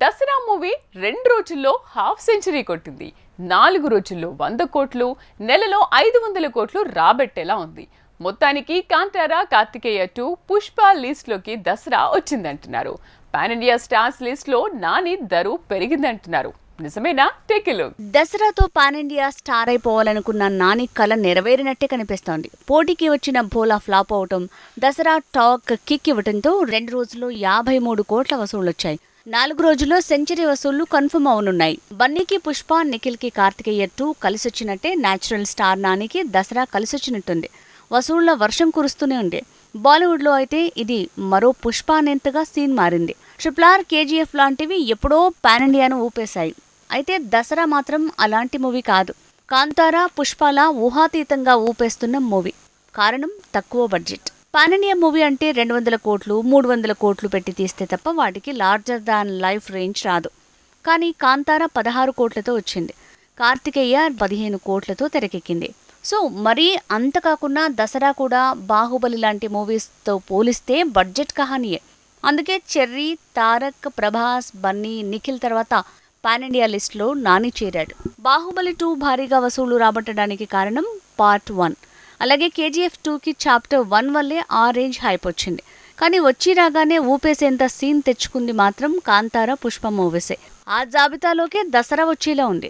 Dasara movie 2 రోజుల్లో half century కొట్టింది. 4 రోజుల్లో 100 కోట్లు, నెలలో 500 కోట్లు రాబట్టేలా ఉంది. మొత్తానికి కాంతారా, కార్తికేయ 2, పుష్ప లిస్ట్ లోకి దసరా వచ్చిందంటున్నారు. పాన్ ఇండియా స్టార్స్ లిస్ట్ లో నాని ధరు పెరిగిందంటున్నారు. నిజమేనా? Take a look. దసరాతో పాన్ ఇండియా స్టార్ అయిపోవాలనుకున్న నాని కల నెరవేరినట్టే కనిపిస్తోంది. పోటీకి వచ్చిన భోలా ఫ్లాప్ అవటం, దసరా టాక్ కిక్ ఇవ్వడంతో 2 రోజుల్లో 53 కోట్ల వసూళ్లొచ్చాయి. 4 రోజుల్లో సెంచరీ వసూళ్లు కన్ఫర్మ్ అవనున్నాయి. బన్నీకి పుష్ప, నిఖిల్ కి కార్తికేయ 2 కలిసొచ్చినట్టే న్యాచురల్ స్టార్ నానికి దసరా కలిసొచ్చినట్టుంది. వసూళ్ల వర్షం కురుస్తూనే ఉంది. బాలీవుడ్ లో అయితే ఇది మరో పుష్ప అనేంతగా సీన్ మారింది. RRR, KGF లాంటివి ఎప్పుడో పాన్ ఇండియాను ఊపేశాయి. అయితే దసరా మాత్రం అలాంటి మూవీ కాదు. కాంతారా, పుష్పలా ఊహాతీతంగా ఊపేస్తున్న మూవీ. కారణం తక్కువ బడ్జెట్. పాన్ ఇండియా మూవీ అంటే 200 కోట్లు, 300 కోట్లు పెట్టి తీస్తే తప్ప వాటికి లార్జర్ దాన్ లైఫ్ రేంజ్ రాదు. కానీ కాంతారా 16 కోట్లతో వచ్చింది. కార్తికేయ 15 కోట్లతో తెరకెక్కింది. సో మరీ అంత కాకుండా దసరా కూడా బాహుబలి లాంటి మూవీస్తో పోలిస్తే బడ్జెట్ కహానీయే. అందుకే చెర్రీ, తారక్, ప్రభాస్, బన్నీ, నిఖిల్ తర్వాత పాన్ ఇండియా లిస్ట్లో నాని చేరాడు. బాహుబలి 2 భారీగా వసూళ్లు రాబట్టడానికి కారణం పార్ట్ 1. అలాగే KGF 2కి చాప్టర్ 1 వల్లే ఆ రేంజ్ హైప్ వచ్చింది. కానీ వచ్చి రాగానే ఊపేసేంత సీన్ తెచ్చుకుంది మాత్రం కాంతారా, పుష్ప మూవీసే. ఆ జాబితాలోకే దసరా వచ్చేలా ఉంది.